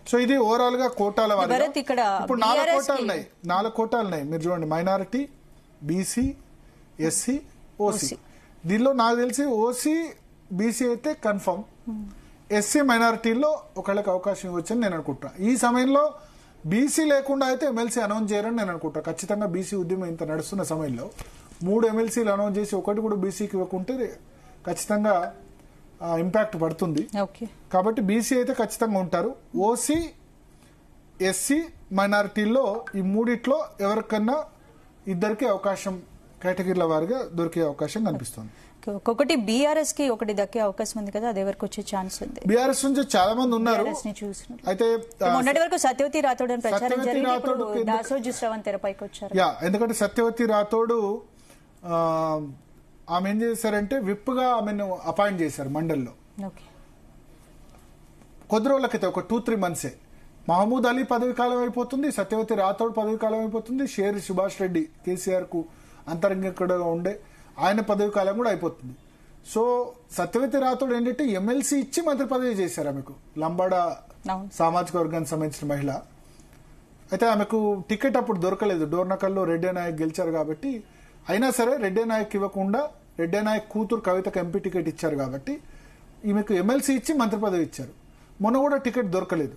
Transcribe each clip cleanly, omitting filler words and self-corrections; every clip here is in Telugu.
సో ఇది ఓవరాల్ గా కోటాల వారీగా ఇప్పుడు 4 కోటాలు ఉన్నాయి మీరు చూడండి, మైనారిటీ, బీసీ, ఎస్సీ, ఓసీ. దీనిలో నాకు తెలిసి ఓసీ బీసీ అయితే కన్ఫర్మ్, ఎస్సీ మైనారిటీలో ఒకళ్ళకి అవకాశం ఇవ్వచ్చని నేను అనుకుంటున్నా. ఈ సమయంలో బీసీ లేకుండా అయితే ఎమ్మెల్సీ అనౌన్స్ చేయరని నేను అనుకుంటా. ఖచ్చితంగా బీసీ ఉద్యమం ఇంత నడుస్తున్న సమయంలో 3 ఎమ్మెల్సీలు అనౌన్స్ చేసి ఒకటి కూడా బీసీకి ఇవ్వకుంటే ఖచ్చితంగా ఇంపాక్ట్ పడుతుంది. కాబట్టి బీసీ అయితే ఖచ్చితంగా ఉంటారు. ఓసీ, ఎస్సీ, మైనారిటీల్లో ఈ మూడిట్లో ఎవరికన్నా ఇద్దరికి అవకాశం కేటగిరీల వారిగా దొరికే అవకాశం కనిపిస్తుంది. ఒకటి బీఆర్ఎస్ కి ఒకటి దక్కే అవకాశం ఉంది కదా, అది ఎవరికి వచ్చే ఛాన్స్ ఉంది? బీఆర్ఎస్ నుంచి చాలా మంది ఉన్నారు. అయితే మొన్నటి వరకు సత్యవతి రాథోడ్ అని ప్రచారం జరిగింది, దాసోజు శ్రవణ్ తెరపైకి వచ్చారు. ఎందుకంటే సత్యవతి రాథోడ్ ఆమె ఏం చేశారంటే విప్ గా ఆమెను అపాయింట్ చేశారు మండలిలో. కొద్ది రోజుల క్రితం, ఒక 2-3 months. మహమూద్ అలీ పదవి కాలం అయిపోతుంది, సత్యవతి రాథోడ్ పదవి కాలం అయిపోతుంది, షేర్ సుభాష్ రెడ్డి కేసీఆర్ కు అంతరంగికంగా ఉండే ఆయన పదవి కాలం కూడా అయిపోతుంది. సో సత్యవతి రాథోడ్ ఏంటంటే ఎమ్మెల్సీ ఇచ్చి మంత్రి పదవి చేశారు ఆమెకు, లంబాడా సామాజిక వర్గానికి సంబంధించిన మహిళ. అయితే ఆమెకు టికెట్ అప్పుడు దొరకలేదు, డోర్నకల్లో రెడ్డి నాయక్ గెలిచారు కాబట్టి. అయినా సరే రెడ్డి నాయక్ ఇవ్వకుండా రెడ్డి నాయక్ కూతురు కవితకు ఎంపీ టికెట్ ఇచ్చారు కాబట్టి ఈమెకు ఎమ్మెల్సీ ఇచ్చి మంత్రి పదవి ఇచ్చారు. మొన్న కూడా టికెట్ దొరకలేదు.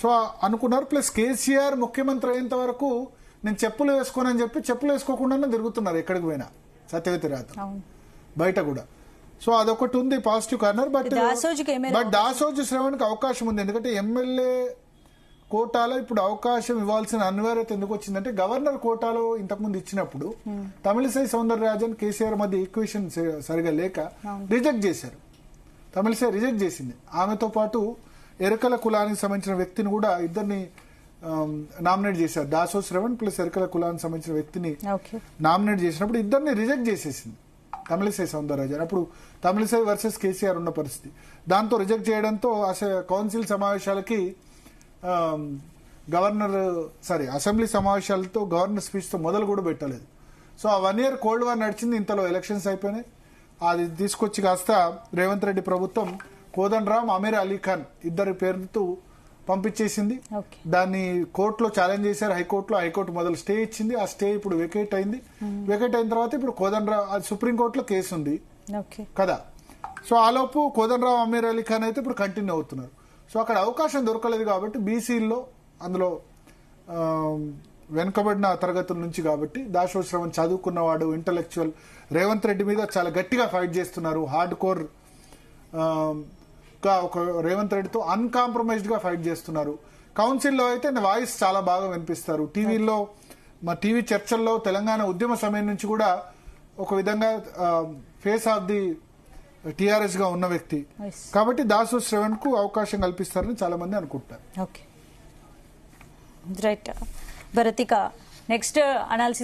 సో అనుకున్నారు. ప్లస్ కేసీఆర్ ముఖ్యమంత్రి అయ్యేంత వరకు నేను చెప్పులు వేసుకోనని చెప్పి చెప్పులు వేసుకోకుండానే తిరుగుతున్నారు ఎక్కడికి పోయినా సత్యవతి రాథోడ్ బయట కూడా. సో అదొకటి ఉంది పాజిటివ్ కార్నర్. బట్ దాసోజు శ్రవణ్కి అవకాశం ఉంది, ఎందుకంటే ఎమ్మెల్యే కోటాలో ఇప్పుడు అవకాశం ఇవ్వాల్సిన అనివార్యత ఎందుకు వచ్చిందంటే గవర్నర్ కోటాలో ఇంతకుముందు ఇచ్చినప్పుడు తమిళిసై సౌందరరాజన్ కేసీఆర్ మధ్య ఈక్వేషన్ సరిగా లేక రిజెక్ట్ చేశారు. తమిళిసై రిజెక్ట్ చేసింది. ఆమెతో పాటు ఎరకల కులానికి సంబంధించిన వ్యక్తిని కూడా ఇద్దరిని నామినేట్ చేశారు. దాసో శ్రవణ్ ప్లస్ ఎరకల కులానికి సంబంధించిన వ్యక్తిని నామినేట్ చేసినప్పుడు ఇద్దరిని రిజెక్ట్ చేసేసింది తమిళిసై సౌందరరాజన్. అప్పుడు తమిళిసై వర్సెస్ కేసీఆర్ ఉన్న పరిస్థితి. దాంతో రిజెక్ట్ చేయడంతో కౌన్సిల్ సమావేశాలకి అసెంబ్లీ సమావేశాలతో గవర్నర్ స్పీచ్ తో మొదలు కూడా పెట్టలేదు. సో ఆ 1 year కోల్డ్ వార్ నడిచింది. ఇంతలో ఎలక్షన్స్ అయిపోయినాయి. అది తీసుకొచ్చి కాస్త రేవంత్ రెడ్డి ప్రభుత్వం కోదండరామ్, అమీర్ అలీ ఖాన్ ఇద్దరి పేరుతో పంపించేసింది. దాన్ని కోర్టులో ఛాలెంజ్ చేశారు, హైకోర్టు మొదలు స్టే ఇచ్చింది. ఆ స్టే ఇప్పుడు వెకేట్ అయింది. వెకేట్ అయిన తర్వాత ఇప్పుడు కోదండరామ్ సుప్రీంకోర్టులో కేసు ఉంది కదా. సో ఆలోపు కోదండరామ్, అమీర్ అలీ ఖాన్ అయితే ఇప్పుడు కంటిన్యూ అవుతున్నారు. సో అక్కడ అవకాశం దొరకలేదు కాబట్టి బీసీల్లో అందులో వెనుకబడిన తరగతుల నుంచి కాబట్టి దాసో శ్రవణ్ చదువుకున్నవాడు, ఇంటలెక్చువల్, రేవంత్ రెడ్డి మీద చాలా గట్టిగా ఫైట్ చేస్తున్నారు. హార్డ్ కోర్ ఒక రేవంత్ రెడ్డితో అన్కాంప్రమైజ్డ్ గా ఫైట్ చేస్తున్నారు. కౌన్సిల్లో అయితే వాయిస్ చాలా బాగా వినిపిస్తారు. టీవీలో మా టీవీ చర్చల్లో తెలంగాణ ఉద్యమ సమయం నుంచి కూడా ఒక విధంగా ఫేస్ ఆఫ్ ది టీఆర్ఎస్ గా ఉన్న వ్యక్తి కాబట్టి దాసో శ్రవణ్ కు అవకాశం కల్పిస్తారని చాలా మంది అనుకుంటారు. Right భరతిక, next analysis